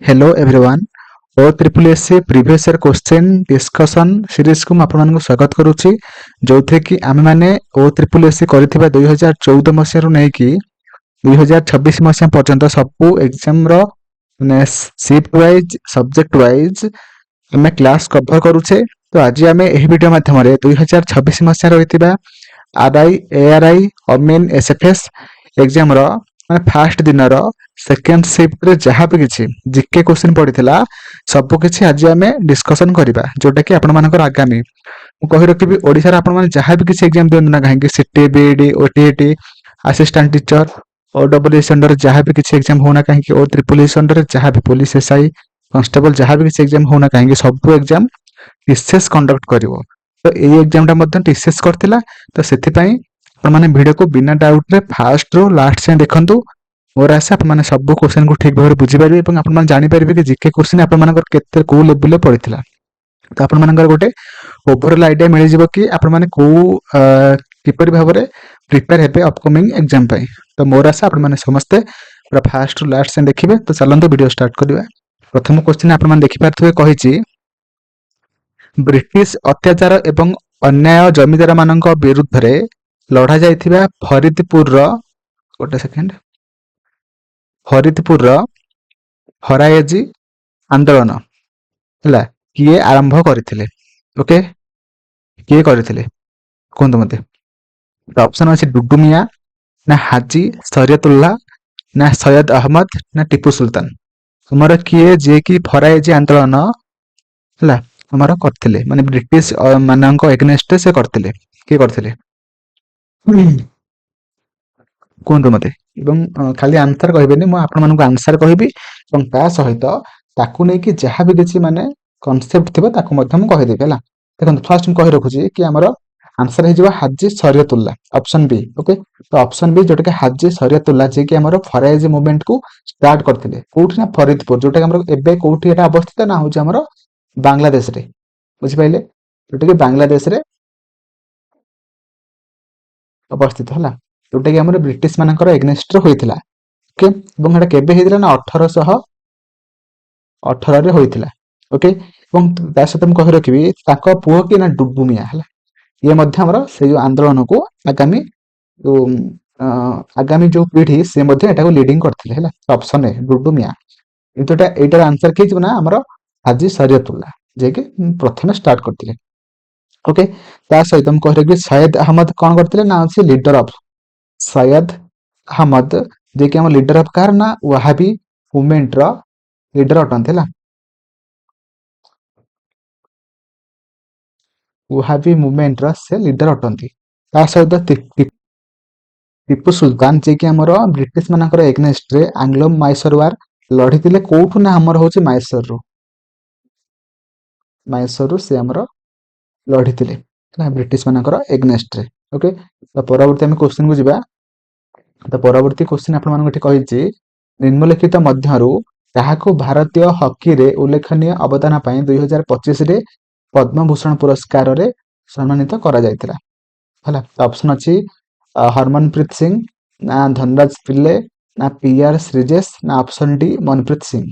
Hello everyone. O Triple SC previous year question discussion series को ମୁଁ ଆପଣମାନଙ୍କୁ ସ୍ୱାଗତ କରୁଛି ଯୋଉଥିରେ କି ଆମେମାନେ O Triple SC କରିଥିବା 2014 ମସିହାରୁ ନେଇକି 2026 ମସିହା ପର୍ଯ୍ୟନ୍ତ ସବୁ ଏକ୍ସାମର ମାନେ ସିଫ୍ଟ ୱାଇଜ ସବଜେକ୍ଟ ୱାଇଜ ଆମେ କ୍ଲାସ୍ କଭର କରୁଛେ। ତ ଆଜି ଆମେ ଏହି ଭିଡ଼ିଓ ମାଧ୍ୟମରେ 2026 ମସିହାରେ ହୋଇଥିବା ଆର୍ଆଇ ଏଆର୍ଆଇ ଅମିନ୍ ଏସ୍ଏଫ୍ଏସ୍ ଏକ୍ସାମର ମାନେ ଫାଷ୍ଟ ଦିନର ସେକେଣ୍ଡ ସିଫ୍ଟରେ ଯାହା ବି କିଛି ଜିକେ କ୍ୱେଶ୍ଚିନ୍ ପଡ଼ିଥିଲା ସବୁକିଛି ଆଜି ଆମେ ଡିସ୍କସନ୍ କରିବା, ଯୋଉଟାକି ଆପଣମାନଙ୍କର ଆଗାମୀ ମୁଁ କହି ରଖିବି ଓଡ଼ିଶାର ଆପଣମାନେ ଯାହା ବି କିଛି ଏକ୍ସାମ୍ ଦିଅନ୍ତୁ ନା କାହିଁକି CT BEd OTET assistant teacher OWS ଅଣ୍ଡରରେ ଯାହା ବି କିଛି ଏକ୍ସାମ୍ ହଉନା କାହିଁକି ଓ ଟ୍ରିପଲ୍ ଏସ୍ ଅଣ୍ଡରରେ ଯାହା ବି ପୋଲିସ ଏସ୍ଆଇ କନଷ୍ଟେବଲ ଯାହା ବି କିଛି ଏକ୍ସାମ୍ ହଉନା କାହିଁକି ସବୁ ଏକ୍ସାମ୍ ଟିସିଏସ୍ କଣ୍ଡକ୍ଟ କରିବ। ତ ଏଇ ଏକ୍ସାମ୍ଟା ମଧ୍ୟ ଟିସିଏସ୍ କରିଥିଲା। ତ ସେଥିପାଇଁ ଆପଣମାନେ ଭିଡ଼ିଓକୁ ବିନା ଡାଉଟ୍ରେ ଫାଷ୍ଟରୁ ଲାଷ୍ଟ ଯାଏଁ ଦେଖନ୍ତୁ। ମୋର ଆଶା ଆପଣମାନେ ସବୁ କ୍ୱେଶ୍ଚିନ୍କୁ ଠିକ୍ ଭାବରେ ବୁଝିପାରିବେ ଏବଂ ଆପଣମାନେ ଜାଣିପାରିବେ କି ଜିକେ କ୍ୱେଶ୍ଚିନ୍ ଆପଣମାନଙ୍କର କେତେ କୋଉ ଲେଭେଲରେ ପଡ଼ିଥିଲା। ତ ଆପଣମାନଙ୍କର ଗୋଟେ ଓଭରଅଲ୍ ଆଇଡ଼ିଆ ମିଳିଯିବ କି ଆପଣମାନେ କୋଉ କିପରି ଭାବରେ ପ୍ରିପେୟାର ହେବେ ଅପକମିଂ ଏକ୍ସାମ୍ ପାଇଁ। ତ ମୋର ଆଶା ଆପଣମାନେ ସମସ୍ତେ ପୁରା ଫାଷ୍ଟରୁ ଲାଷ୍ଟ ଯାଏଁ ଦେଖିବେ। ତ ଚାଲନ୍ତୁ ଭିଡ଼ିଓ ଷ୍ଟାର୍ଟ କରିବା। ପ୍ରଥମ କ୍ୱେଶ୍ଚିନ୍ ଆପଣମାନେ ଦେଖିପାରୁଥିବେ କହିଛି ବ୍ରିଟିଶ ଅତ୍ୟାଚାର ଏବଂ ଅନ୍ୟାୟ ଜମିଦାରମାନଙ୍କ ବିରୁଦ୍ଧରେ ଲଢ଼ାଯାଇଥିବା ଫରିଦପୁରର ଫରାଏଜୀ ଆନ୍ଦୋଳନ ହେଲା କିଏ ଆରମ୍ଭ କରିଥିଲେ? ଓକେ, କିଏ କରିଥିଲେ କୁହନ୍ତୁ ମତେ। ତ ଅପସନ୍ ଅଛି ଡୁଡୁ ମିଆଁ ନା ହାଜି ଶରିୟତୁଲ୍ଲାହ ନା ସୈୟଦ ଅହମଦ ନା ଟିପୁ ସୁଲତାନ। ଆମର କିଏ ଯିଏକି ଫରାଏଜୀ ଆନ୍ଦୋଳନ ହେଲା ଆମର କରିଥିଲେ, ମାନେ ବ୍ରିଟିଶ ମାନଙ୍କ ଏଗନେଷ୍ଟରେ ସେ କରିଥିଲେ, କିଏ କରିଥିଲେ କୁହନ୍ତୁ ମତେ। ଏବଂ ଖାଲି ଆନ୍ସର କହିବେନି, ମୁଁ ଆପଣମାନଙ୍କୁ ଆନ୍ସର କହିବି ଏବଂ ତା ସହିତ ତାକୁ ନେଇକି ଯାହା ବି କିଛି ମାନେ କନସେପ୍ଟ ଥିବ ତାକୁ ମଧ୍ୟ ମୁଁ କହିଦେବି ହେଲା। ଦେଖନ୍ତୁ ଫାର୍ଷ୍ଟ ମୁଁ କହି ରଖୁଛି କି ଆମର ଆନ୍ସର ହେଇଯିବ ହାଜି ଶରିୟତୁଲ୍ଲାହ, ଅପସନ ବି। ଓକେ, ତ ଅପସନ ବି ଯୋଉଟା କି ହାଜି ଶରିୟତୁଲ୍ଲାହ ଯିଏକି ଆମର ଫରାଏଜୀ ମୁଭମେଣ୍ଟକୁ ଷ୍ଟାର୍ଟ କରିଥିଲେ। କୋଉଠି ନା ଫରିଦପୁର, ଯୋଉଟା କି ଆମର ଏବେ କୋଉଠି ଏଟା ଅବସ୍ଥିତ ନା ହଉଛି ଆମର ବାଂଲାଦେଶରେ, ବୁଝିପାରିଲେ, ଯୋଉଟା କି ବାଂଲାଦେଶରେ ଅବସ୍ଥିତ ହେଲା, ଯୋଉଟା କି ଆମର ବ୍ରିଟିଶ ମାନଙ୍କର ଏଗନେଷ୍ଟରେ ହୋଇଥିଲା। ଓକେ, ଏବଂ ଏଟା କେବେ ହେଇଥିଲା ନା 1818ରେ ହୋଇଥିଲା। ଓକେ, ଏବଂ ତା ସହିତ ମୁଁ କହି ରଖିବି ତାଙ୍କ ପୁଅ କି ନା ଡୁଡୁ ମିଆଁ ହେଲା, ଇଏ ମଧ୍ୟ ଆମର ସେଇ ଯୋଉ ଆନ୍ଦୋଳନକୁ ଆଗାମୀ ଯୋଉ ପିଢି ସେ ମଧ୍ୟ ଏଟାକୁ ଲିଡିଂ କରିଥିଲେ ହେଲା। ଅପସନ ଏ ଡୁଡୁ ମିଆଁ, କିନ୍ତୁ ଏଇଟାର ଆନ୍ସର କିଏ ଯିବ ନା ଆମର ହାଜି ଶରିୟତୁଲ୍ଲାହ ଯିଏକି ପ୍ରଥମେ ଷ୍ଟାର୍ଟ କରିଥିଲେ। ଓକେ, ତା ସହିତ ମୁଁ କହି ରଖିବି ସୈୟଦ ଅହମଦ କଣ କରିଥିଲେ ନା ଅଛି ଲିଡର ଅଫ ସୈୟଦ ଅହମଦ ଯିଏକି ଆମ ଲିଡର ଅଫ କାହାର ନା ୱାହାବୀ ମୁଭମେଣ୍ଟର ଲିଡର ଅଟନ୍ତି ହେଲା। ୱାହାବୀ ମୁଭମେଣ୍ଟର ସେ ଲିଡର ଅଟନ୍ତି। ତା ସହିତ ଟିପୁ ସୁଲତାନ ଯିଏକି ଆମର ବ୍ରିଟିଶ ମାନଙ୍କର ଏଗନେଷ୍ଟରେ ଆଙ୍ଗ୍ଲୋ ମାଇସର ୱାର ଲଢିଥିଲେ। କୋଉଠୁ ନା ଆମର ହଉଛି ମାଇସରରୁ ସେ ଆମର ଲଢିଥିଲେ ବ୍ରିଟିଶ ମାନଙ୍କର ଏଗନେଷ୍ଟରେ। ଓକେ, ତ ପରବର୍ତ୍ତୀ ଆମେ କ୍ୱେଶ୍ଚିନକୁ ଯିବା। ତ ପରବର୍ତ୍ତୀ କ୍ୱେଶ୍ଚିନ ଆପଣମାନଙ୍କୁ ଏଠି କହିଛି ନିମ୍ନଲିଖିତ ମଧ୍ୟରୁ କାହାକୁ ଭାରତୀୟ ହକିରେ ଉଲ୍ଲେଖନୀୟ ଅବଦାନ ପାଇଁ 2025ରେ ପଦ୍ମଭୂଷଣ ପୁରସ୍କାରରେ ସମ୍ମାନିତ କରାଯାଇଥିଲା ହେଲା। ଅପସନ ଅଛି ହରମନପ୍ରୀତ ସିଂ ନା ଧନରାଜ ପିଲ୍ଲେ ନା ପିଆର ଶ୍ରୀଜେଶ ନା ଅପସନ ଡି ମନପ୍ରୀତ ସିଂ।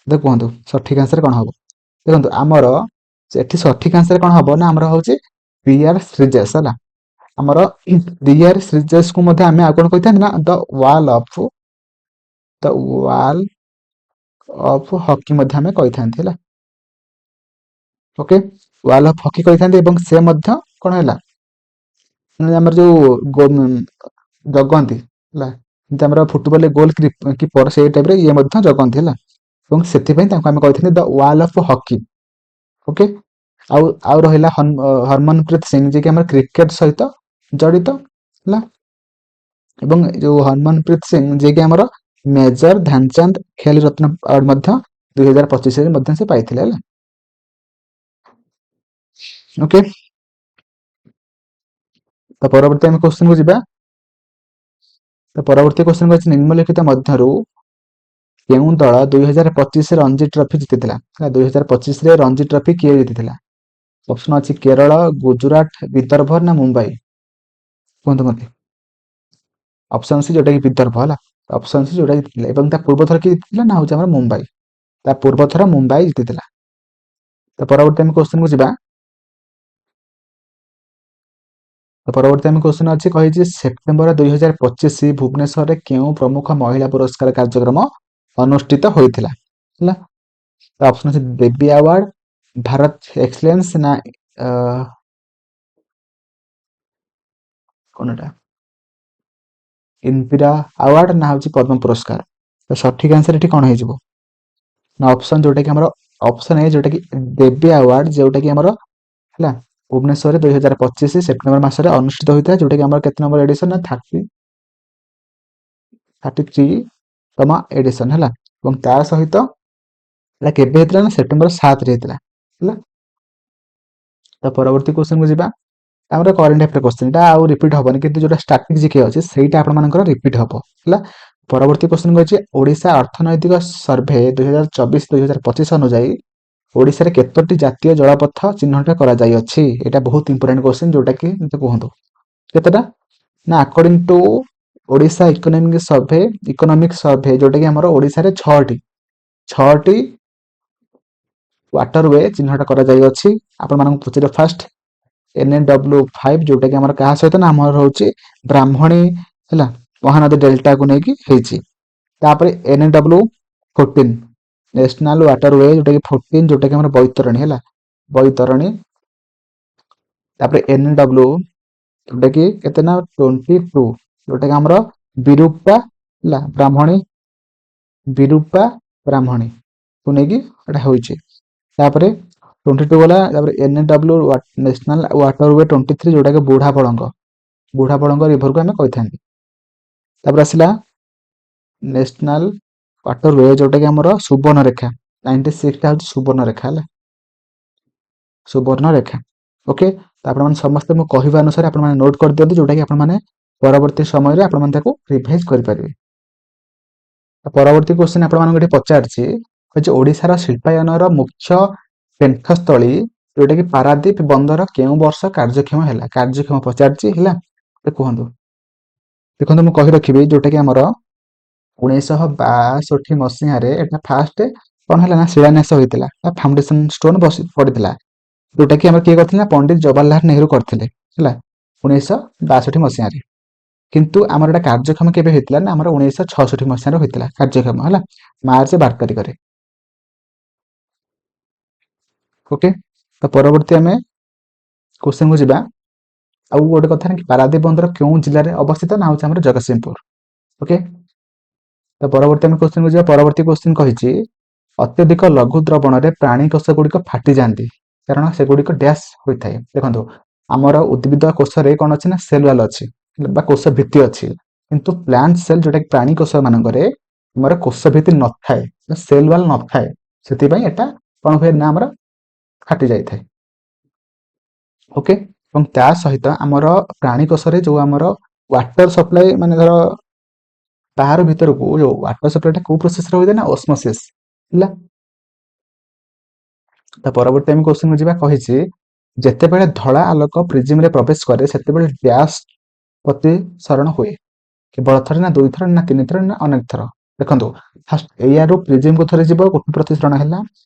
କୁହନ୍ତୁ ସଠିକ ଆନ୍ସର କଣ ହବ? ଦେଖନ୍ତୁ ଆମର ଏଠି ସଠିକ ଆନ୍ସର କଣ ହବ ନା ଆମର ହଉଛି ପିଆର ଶ୍ରୀଜେଶ ହେଲା। ଆମର ପିଆର ଶ୍ରୀଜେଶକୁ ମଧ୍ୟ ଆମେ ଆଉ କଣ କହିଥାନ୍ତି ନା ଦ ୱାଲ ଅଫ ହକି ମଧ୍ୟ ଆମେ କହିଥାନ୍ତି ହେଲା। ଓକେ, ୱାଲ ଅଫ ହକି କହିଥାନ୍ତି ଏବଂ ସେ ମଧ୍ୟ କଣ ହେଲା ଆମର ଯୋଉ ଜଗନ୍ତି ହେଲା, ଯେମିତି ଆମର ଫୁଟବଲରେ ଗୋଲ କିପର ସେଇ ଟାଇପର ଇଏ ମଧ୍ୟ ଜଗନ୍ତି ହେଲା, ଏବଂ ସେଥିପାଇଁ ତାଙ୍କୁ ଆମେ କହିଥାନ୍ତି ଦ ୱାଲ ଅଫ ହକି। ଓକେ, ଆଉ ରହିଲା ହରମନପ୍ରୀତ ସିଂ ଯିଏକି ଆମର କ୍ରିକେଟ ସହିତ ଜଡିତ ହେଲା, ଏବଂ ଯୋଉ ହରମନପ୍ରୀତ ସିଂ ଯିଏକି ଆମର ମେଜର ଧ୍ୟାନଚାନ୍ଦ ଖେଳ ରତ୍ନ ଆୱାର୍ଡ ମଧ୍ୟ 2025ରେ ମଧ୍ୟ ସେ ପାଇଥିଲେ ହେଲା। ଓକେ, ତ ପରବର୍ତ୍ତୀ ଆମେ କ୍ୱେଶ୍ଚିନକୁ ଯିବା। ତ ପରବର୍ତ୍ତୀ କ୍ୱେଶ୍ଚିନ ଅଛି ନିମ୍ନଲିଖିତ ମଧ୍ୟରୁ କେଉଁ ଦଳ 2025 ରଞ୍ଜି ଟ୍ରଫି ଜିତିଥିଲା? 2025ରେ ରଞ୍ଜି ଟ୍ରଫି କିଏ ଜିତିଥିଲା? ଅପସନ ଅଛି କେରଳ, ଗୁଜୁରାଟ, ବିଦର୍ଭ ନା ମୁମ୍ବାଇ। କୁହନ୍ତୁ ମତେ। ଅପସନ ସି ଯୋଉଟା କି ବିଦର୍ଭ ହେଲା, ଅପସନ ସି ଯୋଉଟା ଜିତିଥିଲା ଏବଂ ତା ପୂର୍ବ ଥର କିଏ ଜିତିଥିଲା ନା ହଉଛି ଆମର ମୁମ୍ବାଇ। ତା ପୂର୍ବ ଥର ମୁମ୍ବାଇ ଜିତିଥିଲା। ତ ପରବର୍ତ୍ତୀ ଆମେ କ୍ୱେଶ୍ଚିନ୍ କୁ ଯିବା। ତ ପରବର୍ତ୍ତୀ ଆମେ କ୍ୱେଶ୍ଚିନ୍ ଅଛି, କହିଛି ସେପ୍ଟେମ୍ବର 2025 ଭୁବନେଶ୍ୱରରେ କେଉଁ ପ୍ରମୁଖ ମହିଳା ପୁରସ୍କାର କାର୍ଯ୍ୟକ୍ରମ ଅନୁଷ୍ଠିତ ହୋଇଥିଲା? ହେଲା, ତ ଅପସନ୍ ଅଛି ବେବି ଆୱାର୍ଡ, ଭାରତ ଏକ୍ସଲେନ୍ସ, ନା କଣ ଏଟା ଇନ୍ଦିରା ଆୱାର୍ଡ, ନା ହଉଛି ପଦ୍ମ ପୁରସ୍କାର। ତ ସଠିକ ଆନ୍ସର ଏଠି କଣ ହେଇଯିବ ନା ଅପସନ୍ ଯୋଉଟା କି ଆମର ଅପସନ୍ ଏ, ଯୋଉଟା କି ବେବି ଆୱାର୍ଡ, ଯୋଉଟା କି ଆମର ହେଲା ଭୁବନେଶ୍ୱରରେ 2025 ସେପ୍ଟେମ୍ବର ମାସରେ ଅନୁଷ୍ଠିତ ହୋଇଥିଲା, ଯୋଉଟା କି ଆମର କେତେ ନମ୍ବର ଏଡିସନ ନା 33ତମ ଏଡିସନ ହେଲା। ଏବଂ ତା ସହିତ ଏଟା କେବେ ହେଇଥିଲା ନା ସେପ୍ଟେମ୍ବର 7ରେ ହେଇଥିଲା ହେଲା। ତ ପରବର୍ତ୍ତୀ କ୍ୱେଶ୍ଚନ୍ କୁ ଯିବା। ଆମର କରେଣ୍ଟ ଆଫେୟାର କ୍ୱେଶ୍ଚନ୍, ଏଟା ଆଉ ରିପିଟ୍ ହବନି, କିନ୍ତୁ ଯୋଉଟା ଷ୍ଟାଟିକ୍ ଜିକେ ଅଛି ସେଇଟା ଆପଣମାନଙ୍କର ରିପିଟ୍ ହବ ହେଲା। ପରବର୍ତ୍ତୀ କ୍ୱେଶ୍ଚନ୍ ଅଛି, ଓଡ଼ିଶା ଅର୍ଥନୈତିକ ସର୍ଭେ 2024-2025 ଅନୁଯାୟୀ ଓଡ଼ିଶାରେ କେତୋଟି ଜାତୀୟ ଜଳପଥ ଚିହ୍ନଟ କରାଯାଇଅଛି? ଏଇଟା ବହୁତ ଇମ୍ପୋର୍ଟାଣ୍ଟ କ୍ୱେଶ୍ଚନ୍, ଯୋଉଟା କି ମତେ କୁହନ୍ତୁ କେତେଟା ନା according to Odisha economic survey ଯୋଉଟା କି ଆମର ଓଡ଼ିଶାରେ 6ଟି ୱାଟରୱେ ଚିହ୍ନଟ କରାଯାଇଅଛି। ଆପଣମାନଙ୍କୁ ପଚାରିବ ଫାଷ୍ଟ NW5, ଯୋଉଟା କି ଆମର କାହା ସହିତ ନା ଆମର ହଉଛି ବ୍ରାହ୍ମଣୀ ହେଲା ମହାନଦୀ ଡେଲ୍ଟାକୁ ନେଇକି ହେଇଛି। ତାପରେ NW14 ନ୍ୟାସନାଲ ୱାଟରୱେ, ଯୋଉଟା କି 14, ଯୋଉଟା କି ଆମର ବୈତରଣୀ ହେଲା ବୈତରଣୀ। ତାପରେ NW ଯୋଉଟା କି କେତେ ନା 22, ଯୋଉଟା କି ଆମର ବିରୁପା ହେଲା ବ୍ରାହ୍ମଣୀ କୁ ନେଇକି ଏଟା ହେଉଛି। ତାପରେ 22 ଗଲା, ତାପରେ NW ନ୍ୟାସନାଲ ୱାଟରୱେ 23, ଯୋଉଟା କି ବୁଢାବଳଙ୍ଗ ରିଭରକୁ ଆମେ କହିଥାନ୍ତି। ତାପରେ ଆସିଲା ନ୍ୟାସନାଲ ୱାଟରୱେ, ଯୋଉଟା କି ଆମର ସୁବର୍ଣ୍ଣରେଖା 96 ଟା ହଉଛି ସୁବର୍ଣ୍ଣରେଖା ହେଲା ସୁବର୍ଣ୍ଣରେଖା। ଓକେ, ତ ଆପଣମାନେ ସମସ୍ତେ ମୁଁ କହିବା ଅନୁସାରେ ଆପଣମାନେ ନୋଟ୍ କରିଦିଅନ୍ତୁ, ଯୋଉଟା କି ଆପଣମାନେ ପରବର୍ତ୍ତୀ ସମୟରେ ଆପଣମାନେ ତାକୁ ରିଭାଇଜ କରିପାରିବେ। ପରବର୍ତ୍ତୀ କ୍ୱେଶ୍ଚିନ୍ ଆପଣମାନଙ୍କୁ ଏଠି ପଚାରିଛି, ଓଡ଼ିଶାର ଶିଳ୍ପାୟନର ମୁଖ୍ୟ ପେଣ୍ଠସ୍ଥଳୀ ଯୋଉଟା କି ପାରାଦୀପ ବନ୍ଦର କେଉଁ ବର୍ଷ କାର୍ଯ୍ୟକ୍ଷମ ହେଲା? କାର୍ଯ୍ୟକ୍ଷମ ପଚାରିଛି ହେଲା। କୁହନ୍ତୁ, ଦେଖନ୍ତୁ ମୁଁ କହି ରଖିବି, ଯୋଉଟା କି ଆମର 1962 ମସିହାରେ ଏଟା ଫାଷ୍ଟ କଣ ହେଲା ନା ଶିଳାନ୍ୟାସ ହୋଇଥିଲା, ଫାଉଣ୍ଡେସନ ଷ୍ଟୋନ ପଡିଥିଲା, ଯୋଉଟା କି ଆମର କିଏ କରିଥିଲେ ନା ପଣ୍ଡିତ ଜବାହରଲାଲ ନେହେରୁ କରିଥିଲେ ହେଲା 1962 ମସିହାରେ। କିନ୍ତୁ ଆମର ଏଟା କାର୍ଯ୍ୟକ୍ଷମ କେବେ ହେଇଥିଲା ନା ଆମର 1966 ମସିହାରେ ହୋଇଥିଲା କାର୍ଯ୍ୟକ୍ଷମ ହେଲା, ମାର୍ଚ୍ଚ 12 ତାରିଖରେ। ଓକେ, ତ ପରବର୍ତ୍ତୀ ଆମେ କ୍ୱେଶ୍ଚନ୍ କୁ ଯିବା। ଆଉ ଗୋଟେ କଥା ନା, ପାରାଦୀପ ବନ୍ଦର କେଉଁ ଜିଲ୍ଲାରେ ଅବସ୍ଥିତ ନା ହଉଛି ଆମର ଜଗତସିଂହପୁର। ଓକେ, ତ ପରବର୍ତ୍ତୀ ଆମେ କ୍ୱେଶ୍ଚନ୍ କୁ ଯିବା। ପରବର୍ତ୍ତୀ କ୍ୱେଶ୍ଚନ୍ କହିଛି, ଅତ୍ୟଧିକ ଲଘୁ ଦ୍ରବଣରେ ପ୍ରାଣୀ କୋଷ ଗୁଡିକ ଫାଟିଯାଆନ୍ତି କାରଣ ସେଗୁଡିକ ଡ୍ୟାସ୍ ହୋଇଥାଏ। ଦେଖନ୍ତୁ ଆମର ଉଦ୍ଭିଦ କୋଷରେ କଣ ଅଛି ନା ସେଲ୍ ୱାଲ୍ ଅଛି ବା କୋଷ ଭିତ୍ତି ଅଛି, କିନ୍ତୁ ପ୍ଲାଣ୍ଟ ସେଲ୍ ଯୋଉଟା କି ପ୍ରାଣୀ କୋଷ ମାନଙ୍କରେ ଆମର କୋଷ ଭିତ୍ତି ନଥାଏ, ସେଲ୍ ୱାଲ୍ ନଥାଏ, ସେଥିପାଇଁ ଏଟା କଣ ହୁଏ ନା ଆମର ଫାଟି ଯାଇଥାଏ। ଓକେ, ଏବଂ ତା ସହିତ ଆମର ପ୍ରାଣୀ କୋଷରେ ଯୋଉ ଆମର ୱାଟର ସପ୍ଲାଏ, ମାନେ ଧର ବାହାର ଭିତରକୁ ଯୋଉ ୱାଟର ସପ୍ଲାଇଟା କୋଉ ପ୍ରୋସେସରେ ହୋଇଥାଏ ନା ଓସ୍ମୋସିସ୍ ହେଲା। ତା ପରବର୍ତ୍ତୀ ଆମେ କ୍ୱେଶ୍ଚନ୍ କୁ ଯିବା। କହିଛି, ଯେତେବେଳେ ଧଳା ଆଲୋକ ପ୍ରିଜିମରେ ପ୍ରବେଶ କରେ ସେତେବେଳେ ଡ୍ୟାସ୍ ପ୍ରତିସରଣ ହୁଏ? କେବଳ ଥରେ ନା 2 ଥର ନା 3 ଥର ନା ଅନେକ ଥର? ଦେଖନ୍ତୁ ଫାଷ୍ଟ ଏୟାରରୁ ପ୍ରିଜିମକୁ ଥରେ ଯିବ, ଗୋଟେ ପ୍ରତିସରଣ ହେଲା,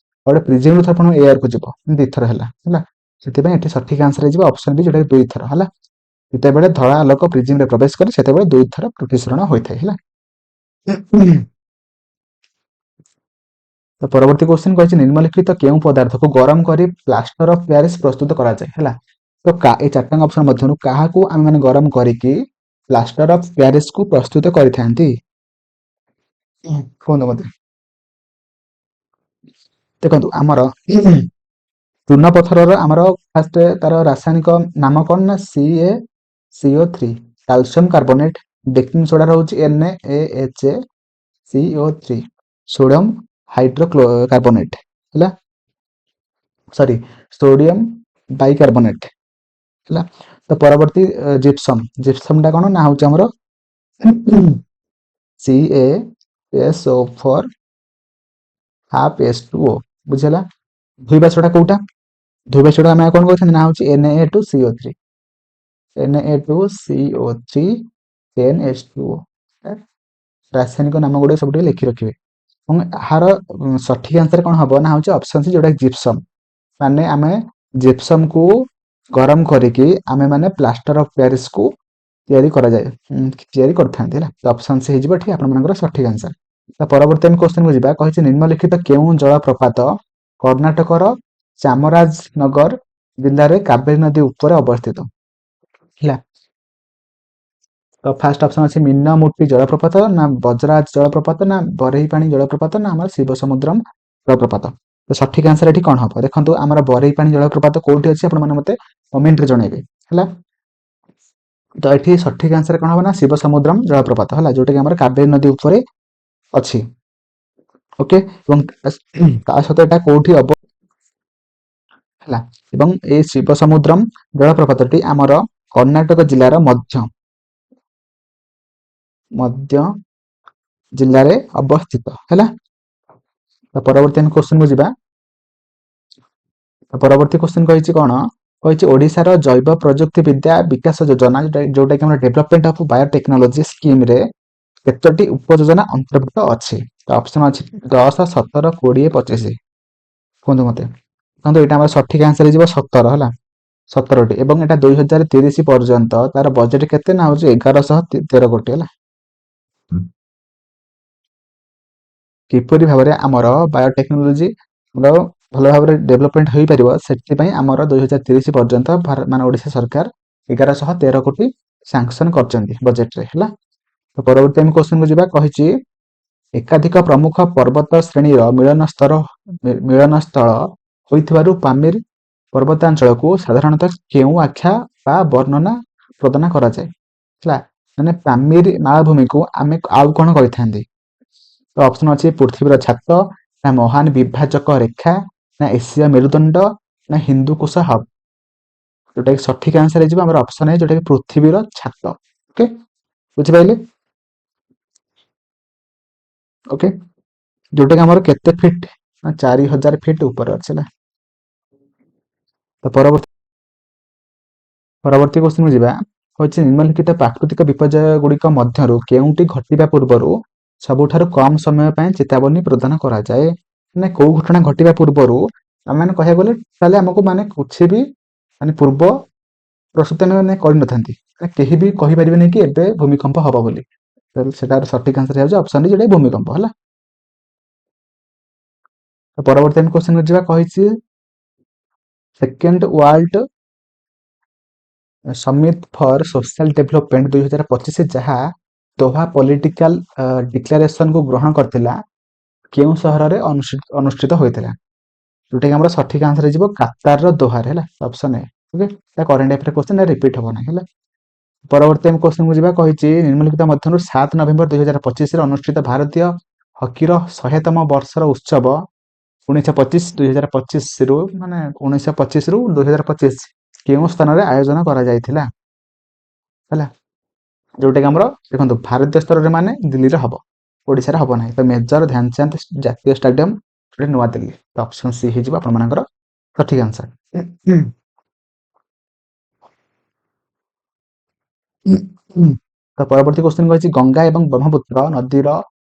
ଆଉ ଗୋଟେ ପ୍ରିଜିମରୁ ଥରେ ପୁଣି ଏୟାରକୁ ଯିବ, 2 ଥର ହେଲା। ସେଥିପାଇଁ ଏଠି ସଠିକ ଆନ୍ସର ହେଇଯିବ ଅପସନ ବି, ଯୋଉଟା 2 ଥର ହେଲା। ଯେତେବେଳେ ଧଳା ଆଲୋକ ପ୍ରିଜିମରେ ପ୍ରବେଶ କରେ ସେତେବେଳେ 2 ଥର ପ୍ରତିସରଣ ହୋଇଥାଏ ହେଲା। ତ ପରବର୍ତ୍ତୀ କ୍ୱେଶ୍ଚନ୍ କହିଛି, ନିମ୍ନଲିଖିତ କେଉଁ ପଦାର୍ଥକୁ ଗରମ କରି ପ୍ଲାଷ୍ଟର ଅଫ ପ୍ୟାରିସ ପ୍ରସ୍ତୁତ କରାଯାଏ ହେଲା। ତ ଏଇ 4ଟା ଅପସନ ମଧ୍ୟରୁ କାହାକୁ ଆମେ ମାନେ ଗରମ କରିକି ପ୍ଲାଷ୍ଟର ଅଫ ପ୍ୟାରିସକୁ ପ୍ରସ୍ତୁତ କରିଥାନ୍ତି? କୁହନ୍ତୁ ମତେ। ଦେଖନ୍ତୁ ଆମର ଚୂନ ପଥରର ଆମର ଫାଷ୍ଟ ତାର ରାସାୟନିକ ନାମ କଣ ନା CaCO3, calcium carbonate, baking soda ରହୁଛି NaHCO3, ସୋଡିୟମ ହାଇଡ୍ରୋକାର୍ବୋନେଟ ହେଲା, ସରି ସୋଡିୟମ ବାଇକାର୍ବୋନେଟ ହେଲା। ତ ପରବର୍ତ୍ତୀ ଜିପ୍ସମ ଟା କଣ ନା ହଉଛି ଆମର CaSO4 ହାଫ H2O, ବୁଝିଲା। ଧୋଇବା ସୋଡା କୋଉଟା? ଧୋଇବା ସୋଡା ଆମେ କଣ କହୁଛନ୍ତି ନା ହଉଛି Na2CO3, Na2CO3 NH2O। ରାସାୟନିକ ନାମ ଗୁଡିକ ସବୁ ଟିକେ ଲେଖି ରଖିବେ। ଏବଂ ଏହାର ସଠିକ ଆନ୍ସର କ'ଣ ହବ ନା ହଉଛି ଅପସନ ସି ଯୋଉଟା ଜିପ୍ସମ। ମାନେ ଆମେ ଜିପ୍ସମ କୁ ଗରମ କରିକି ଆମେ ମାନେ ପ୍ଲାଷ୍ଟର ଅଫ ପ୍ୟାରିସ କୁ ତିଆରି କରିଥାନ୍ତି ହେଲା। ତ ଅପସନ ସି ହେଇଯିବ ଏଠି ଆପଣମାନଙ୍କର ସଠିକ ଆନ୍ସର। ତ ପରବର୍ତ୍ତୀ ଆମେ କ୍ୱେଶ୍ଚନକୁ ଯିବା। କହିଛି ନିମ୍ନଲିଖିତ କେଉଁ ଜଳପ୍ରପାତ କର୍ଣ୍ଣାଟକର ଚାମରାଜନଗର ଜିଲ୍ଲାରେ କାବେରୀ ନଦୀ ଉପରେ ଅବସ୍ଥିତ ହେଲା। ତ ଫାର୍ଷ୍ଟ ଅପସନ ଅଛି ମିନମୁଟି ଜଳପ୍ରପାତ, ନା ବଜରାଜ ଜଳପ୍ରପାତ, ନା ବରେହି ପାଣି ଜଳପ୍ରପାତ, ନା ଆମର ଶିବ ସମୁଦ୍ରମ ଜଳପ୍ରପାତ। ତ ସଠିକ ଆନ୍ସର ଏଠି କ'ଣ ହବ? ଦେଖନ୍ତୁ ଆମର ବରେହି ପାଣି ଜଳପ୍ରପାତ କୋଉଠି ଅଛି ଆପଣମାନେ ମତେ କମେଣ୍ଟରେ ଜଣେଇବେ ହେଲା। ତ ଏଠି ସଠିକ ଆନ୍ସର କ'ଣ ହବ ନା ଶିବ ସମୁଦ୍ରମ ଜଳପ୍ରପାତ ହେଲା, ଯୋଉଟା କି ଆମର କାବେରୀ ନଦୀ ଉପରେ ଅଛି। ଓକେ, ଏବଂ ତା ସହିତ ଏଟା କୋଉଠି ହେଲା, ଏବଂ ଏଇ ଶିବ ସମୁଦ୍ରମ ଜଳପ୍ରପାତଟି ଆମର କର୍ଣ୍ଣାଟକ ଜିଲ୍ଲାର ମଧ୍ୟ ଜିଲ୍ଲାରେ ଅବସ୍ଥିତ ହେଲା। ତ ପରବର୍ତ୍ତୀ ଆମେ କ୍ୱେଶ୍ଚନକୁ ଯିବା। ପରବର୍ତ୍ତୀ କ୍ୱେଶ୍ଚନ କହିଛି କ'ଣ? କହିଛି ଓଡ଼ିଶାର ଜୈବ ପ୍ରଯୁକ୍ତି ବିଦ୍ୟା ବିକାଶ ଯୋଜନା ଯୋଉଟା କି ଆମର ଡେଭଲପମେଣ୍ଟ ଅଫ ବାୟୋଟେକ୍ନୋଲୋଜି ସ୍କିମରେ କେତୋଟି ଉପଯୋଜନା ଅନ୍ତର୍ଭୁକ୍ତ ଅଛି? ତ ଅପସନ ଅଛି 10, 17, 20, 25। କୁହନ୍ତୁ ମତେ। ଦେଖନ୍ତୁ ଏଇଟା ଆମର ସଠିକ ଆନ୍ସର ହେଇଯିବ 17 ହେଲା, 17ଟି। ଏବଂ ଏଟା 2030 ପର୍ଯ୍ୟନ୍ତ ତାର ବଜେଟ କେତେ ନା ହଉଛି 1113 କୋଟି ହେଲା। କିପରି ଭାବରେ ଆମର ବାୟୋଟେକ୍ନୋଲୋଜି ଭଲ ଭାବରେ ଡେଭଲପମେଣ୍ଟ ହୋଇପାରିବ, ସେଥିପାଇଁ ଆମର 2030 ପର୍ଯ୍ୟନ୍ତ ମାନେ ଓଡ଼ିଶା ସରକାର 1113 କୋଟି ସାଂସନ କରିଛନ୍ତି ବଜେଟରେ ହେଲା। ତ ପରବର୍ତ୍ତୀ ଆମେ କ୍ୱେଶ୍ଚନକୁ ଯିବା। କହିଛି ଏକାଧିକ ପ୍ରମୁଖ ପର୍ବତ ଶ୍ରେଣୀର ମିଳନସ୍ଥଳ ହୋଇଥିବାରୁ ପାମିର ପର୍ବତାଞ୍ଚଳକୁ ସାଧାରଣତଃ କେଉଁ ଆଖ୍ୟା ବା ବର୍ଣ୍ଣନା ପ୍ରଦାନ କରାଯାଏ ହେଲା। ମାନେ ପାମିର ମାଳଭୂମିକୁ ଆମେ ଆଉ କ'ଣ କହିଥାନ୍ତି? ତ ଅପସନ ଅଛି ପୃଥିବୀର ଛାତ, ନା ମହାନ ବିଭାଜକ ରେଖା, ନା ଏସିଆ ମେରୁଦଣ୍ଡ, ନା ହିନ୍ଦୁକୁଶ ହବ୍। ଯୋଉଟା କି ସଠିକ ଆନ୍ସର ହେଇଯିବ ଆମର ଅପସନ ଏ, ଯୋଉଟା କି ପୃଥିବୀର ଛାତ। ଓକେ, ବୁଝିପାରିଲେ? ଓକେ, ଯୋଉଟା କି ଆମର କେତେ ଫିଟ୍ ନା 4000 ଫିଟ୍ ଉପରେ ଅଛି ହେଲା। ତ ପରବର୍ତ୍ତୀ କ୍ୱେଶ୍ଚନକୁ ଯିବା। ହଉଛି ନିମ୍ନଲିଖିତ ପ୍ରାକୃତିକ ବିପର୍ଯ୍ୟୟ ଗୁଡ଼ିକ ମଧ୍ୟରୁ କେଉଁଟି ଘଟିବା ପୂର୍ବରୁ ସବୁଠାରୁ କମ ସମୟ ପାଇଁ ଚେତାବନୀ ପ୍ରଦାନ କରାଯାଏ? ମାନେ କୋଉ ଘଟଣା ଘଟିବା ପୂର୍ବରୁ ଆମେ କହିବାକୁ ଗଲେ ତାହେଲେ ଆମକୁ ମାନେ କିଛି ବି ମାନେ ପୂର୍ବ ପ୍ରସ୍ତୁତି ଆମେ କରିନଥାନ୍ତି, କେହି ବି କହିପାରିବେନି କି ଏବେ ଭୂମିକମ୍ପ ହବ ବୋଲି। ସେଟାର ସଠିକ ଆନ୍ସର ହେଉଛି ଅପସନ ଡି, ଯୋଉଟା ଭୂମିକମ୍ପ ହେଲା। ପରବର୍ତ୍ତୀ ଆମେ କ୍ୱେଶ୍ଚନକୁ ଯିବା। କହିଛି second world summit for social development 2025 ଯାହା ଦୋହା ପଲିଟିକାଲ ଡିକ୍ଲାରେସନକୁ ଗ୍ରହଣ କରିଥିଲା କେଉଁ ସହରରେ ଅନୁଷ୍ଠିତ ହୋଇଥିଲା? ଯୋଉଟାକି ଆମର ସଠିକ ଆନ୍ସର ହେଇଯିବ କାତାରର ଦୋହାରେ ହେଲା, ଅପସନ ଏ। ଓକେ, এটা କରେଣ୍ଟ ଆଫେୟାର କ୍ୱେଶ୍ଚନ, ରିପିଟ୍ ହବ ନାହିଁ ହେଲା। ପରବର୍ତ୍ତୀ ଆମେ କ୍ୱେଶ୍ଚନକୁ ଯିବା। କହିଛି ନିମ୍ନଲିଖିତ ମଧ୍ୟରୁ 7 ନଭେମ୍ବର 2025ରେ ଅନୁଷ୍ଠିତ ଭାରତୀୟ ହକିର 100ତମ ବର୍ଷର ଉତ୍ସବ 2025ରୁ ମାନେ 1925ରୁ 2025 କେଉଁ ସ୍ଥାନରେ ଆୟୋଜନ କରାଯାଇଥିଲା ହେଲା? ଯୋଉଟା କି ଆମର ଦେଖନ୍ତୁ ଭାରତୀୟ ସ୍ତରରେ ମାନେ ଦିଲ୍ଲୀରେ ହବ, ଓଡ଼ିଶାରେ ହବ ନାହିଁ। ତ ମେଜର ଧ୍ୟାନଚାନ୍ଦ ଜାତୀୟ ଷ୍ଟାଡିୟମ ନୂଆଦିଲ୍ଲୀ। ତ ଅପସନ ସି ହେଇଯିବ ଆପଣମାନଙ୍କର ସଠିକ ଆନ୍ସର। ତ ପରବର୍ତ୍ତୀ କ୍ୱେଶ୍ଚନ କହିଛି ଗଙ୍ଗା ଏବଂ ବ୍ରହ୍ମପୁତ୍ର ନଦୀର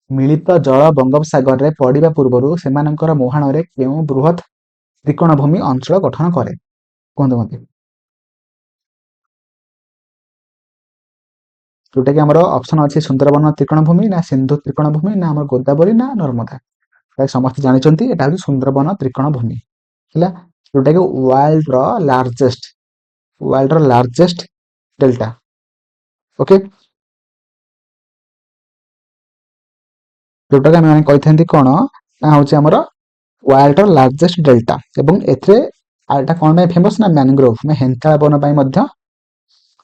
ମିଳିତ ଜଳ ବଙ୍ଗୋପସାଗରରେ ପଡ଼ିବା ପୂର୍ବରୁ ସେମାନଙ୍କର ମୁହାଣରେ କେଉଁ ବୃହତ ତ୍ରିକୋଣଭୂମି ଅଞ୍ଚଳ ଗଠନ କରେ? କୁହନ୍ତୁ ମତେ। ଯୋଉଟା କି ଆମର ଅପସନ ଅଛି ସୁନ୍ଦରବନ ତ୍ରିକୋଣଭୂମି, ନା ସିନ୍ଧୁ ତ୍ରିକୋଣଭୂମି, ନା ଆମର ଗୋଦାବରୀ, ନା ନର୍ମଦା। ସମସ୍ତେ ଜାଣିଛନ୍ତି ଏଟା ହଉଛି ସୁନ୍ଦରବନ ତ୍ରିକୋଣଭୂମି ହେଲା, ଯୋଉଟା କି ୱାର୍ଲଡର ଲାର୍ଜେଷ୍ଟ ଡେଲ୍ଟା। ଓକେ, ଯୋଉଟାକି ଆମେ କହିଥାନ୍ତି କ'ଣ ନା ହଉଛି ଆମର ୱାର୍ଲଡର ଲାର୍ଜେଷ୍ଟ ଡେଲ୍ଟା। ଏବଂ ଏଥିରେ ଏଟା କ'ଣ ପାଇଁ ଫେମସ ନା ମ୍ୟାନଗ୍ରୋଭ ହେନ୍ତା ବନ ପାଇଁ ମଧ୍ୟ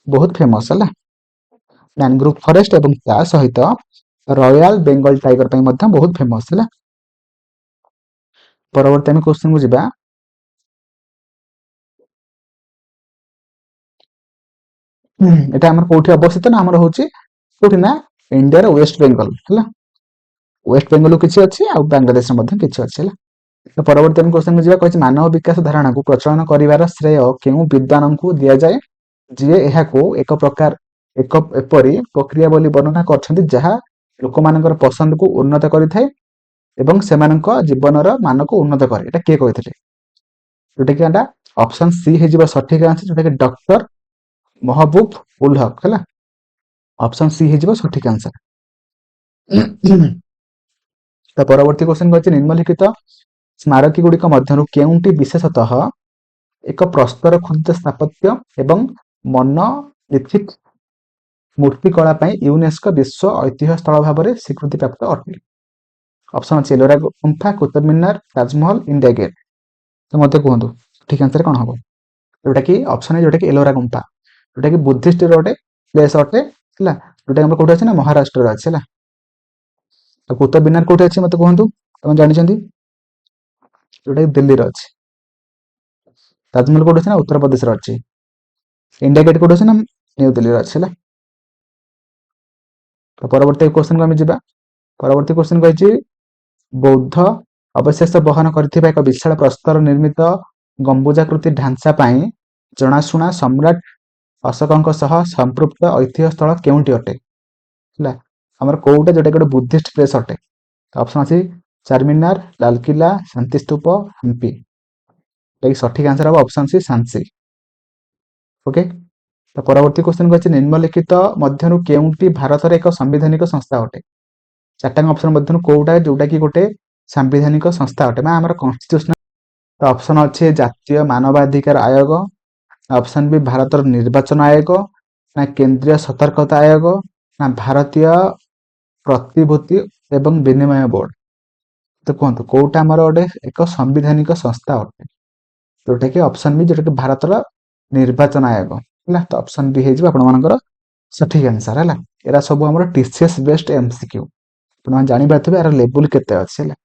ବହୁତ ଫେମସ ହେଲା। ମ୍ୟାନଗ୍ରୋଭ ଫରେଷ୍ଟ ଏବଂ ତା ସହିତ ରୟାଲ ବେଙ୍ଗଲ ଟାଇଗର ପାଇଁ ମଧ୍ୟ ବହୁତ ଫେମସ ହେଲା। ପରବର୍ତ୍ତୀ ଆମେ କ୍ୱେଶ୍ଚନକୁ ଯିବା। এটা ଆମର କୋଉଠି ଅବସ୍ଥିତ ନା ଆମର ହଉଛି କୋଉଠି ନା ଇଣ୍ଡିଆର ୱେଷ୍ଟ ବେଙ୍ଗଲ ହେଲା। ୱେଷ୍ଟ ବେଙ୍ଗଲ କିଛି ଅଛି ଆଉ ବାଂଲାଦେଶରେ ମଧ୍ୟ କିଛି ଅଛି ହେଲା। ତ ପରବର୍ତ୍ତୀ ଆମେ କ୍ୱେଶ୍ଚନକୁ ଯିବା। କହିଛି ମାନବ ବିକାଶ ଧାରଣାକୁ ପ୍ରଚଳନ କରିବାର ଶ୍ରେୟ କେଉଁ ବିଦ୍ୱାନଙ୍କୁ ଦିଆଯାଏ, ଯିଏ ଏହାକୁ ଏପରି ପ୍ରକ୍ରିୟା ବୋଲି ବର୍ଣ୍ଣନା କରିଛନ୍ତି ଯାହା ଲୋକମାନଙ୍କର ପସନ୍ଦକୁ ଉନ୍ନତ କରିଥାଏ ଏବଂ ସେମାନଙ୍କ ଜୀବନର ମାନକୁ ଉନ୍ନତ କରେ। ଏଟା କିଏ କହିଥିଲେ? ଯୋଉଟାକି ଏଟା ଅପସନ୍ ସି ହେଇଯିବ ସଠିକ ଆନ୍ସର, ଯୋଉଟାକି ଡକ୍ଟର ମହବୁବ ଉଲ ହକ ହେଲା। ଅପସନ୍ ସି ହେଇଯିବ ସଠିକ ଆନ୍ସର। ତ ପରବର୍ତ୍ତୀ କ୍ୱେଶ୍ଚନ କହିଛି ନିମ୍ନଲିଖିତ ସ୍ମାରକୀ ଗୁଡିକ ମଧ୍ୟରୁ କେଉଁଟି ବିଶେଷତଃ ଏକ ପ୍ରସ୍ତର ଖୋଦିତ ସ୍ଥାପତ୍ୟ ଏବଂ ମନୋଲିଥିକ ମୂର୍ତ୍ତିକଳା ପାଇଁ ୟୁନେସ୍କୋ ବିଶ୍ୱ ଐତିହ୍ୟ ସ୍ଥଳ ଭାବରେ ସ୍ୱୀକୃତିପ୍ରାପ୍ତ ଅଟେ? ଅପସନ୍ ଅଛି ଏଲୋରା ଗୁମ୍ଫା, କୁତୁବ ମିନାର, ତାଜମହଲ, ଇଣ୍ଡିଆ ଗେଟ୍। ତ ମତେ କୁହନ୍ତୁ ଠିକ ଆନ୍ସର କଣ ହବ? ଯୋଉଟାକି ଅପସନ୍ ଏ ଯୋଉଟାକି ଏଲୋରା ଗୁମ୍ଫା, ଯୋଉଟାକି ବୁଦ୍ଧିଷ୍ଟର ଗୋଟେ ପ୍ଲେସ୍ ଅଟେ ହେଲା, ଯୋଉଟା ଆମର କୋଉଠି ଅଛି ନା ମହାରାଷ୍ଟ୍ରରେ ଅଛି ହେଲା। ଆଉ କୁତୁବ ମିନାର କୋଉଠି ଅଛି ମତେ କୁହନ୍ତୁ, ଆପଣ ଜାଣିଛନ୍ତି? ଯୋଉଟାକି ଦିଲ୍ଲୀରେ ଅଛି। ତାଜମହଲ କୋଉଠି ଅଛି ନା ଉତ୍ତରପ୍ରଦେଶରେ ଅଛି। ଇଣ୍ଡିଆ ଗେଟ୍ କୋଉଠି ଅଛି ନା ନ୍ୟୁ ଦିଲ୍ଲୀରେ ଅଛି ହେଲା। ତ ପରବର୍ତ୍ତୀ କ୍ୱେଶ୍ଚନକୁ ଆମେ ଯିବା। ପରବର୍ତ୍ତୀ କ୍ୱେଶ୍ଚନ କହିଛି ବୌଦ୍ଧ ଅବଶେଷ ବହନ କରିଥିବା ଏକ ବିଶାଳ ପ୍ରସ୍ତର ନିର୍ମିତ ଗମ୍ବୁଜାକୃତି ଢାଞ୍ଚା ପାଇଁ ଜଣାଶୁଣା ସମ୍ରାଟ ଅଶୋକଙ୍କ ସହ ସମ୍ପୃକ୍ତ ଐତିହ୍ୟ ସ୍ଥଳ କେଉଁଠି ଅଟେ? ହେଲା, ଆମର କୋଉଟା ଯୋଉଟା ଗୋଟେ ବୁଦ୍ଧିଷ୍ଟ ପ୍ଲେସ୍ ଅଟେ? ଅପସନ୍ ଅଛି ଚାରମିନାର, ଲାଲକିଲ୍ଲା, ଶାନ୍ତିସ୍ତୂପ, ହମ୍ପି। ସଠିକ ଆନ୍ସର ହବ ଅପସନ୍ ସି ଝାନ୍ସୀ। ଓକେ, ତ ପରବର୍ତ୍ତୀ କ୍ୱେଶ୍ଚନ କହିଛି ନିମ୍ନଲିଖିତ ମଧ୍ୟରୁ କେଉଁଟି ଭାରତର ଏକ ସାମ୍ବିଧାନିକ ସଂସ୍ଥା ଅଟେ? ଚାରିଟା ଅପସନ୍ ମଧ୍ୟରୁ କୋଉଟା ଯୋଉଟା କି ଗୋଟେ ସାମ୍ବିଧାନିକ ସଂସ୍ଥା ଅଟେ ବା ଆମର କନଷ୍ଟିଟ୍ୟୁସନାଲ? ତ ଅପସନ୍ ଅଛି ଜାତୀୟ ମାନବାଧିକାର ଆୟୋଗ, ଅପସନ୍ ବି ଭାରତର ନିର୍ବାଚନ ଆୟୋଗ, ନା କେନ୍ଦ୍ରୀୟ ସତର୍କତା ଆୟୋଗ, ନା ଭାରତୀୟ ପ୍ରତିଭୂତି ଏବଂ ବିନିମୟ ବୋର୍ଡ। ତ କୁହନ୍ତୁ କୋଉଟା ଆମର ଗୋଟେ ଏକ ସାମ୍ବିଧାନିକ ସଂସ୍ଥା ଅଟେ? ଯୋଉଟାକି ଅପସନ୍ ବି ଯୋଉଟାକି ଭାରତର ନିର୍ବାଚନ ଆୟୋଗ ହେଲା। ତ ଅପସନ୍ ବି ହେଇଯିବ ଆପଣମାନଙ୍କର ସଠିକ ଆନ୍ସର ହେଲା। ଏରା ସବୁ ଆମର TCS ବେଷ୍ଟ MCQ, ଆପଣମାନେ ଜାଣିପାରୁଥିବେ ଏହାର ଲେବୁଲ କେତେ ଅଛି ହେଲା।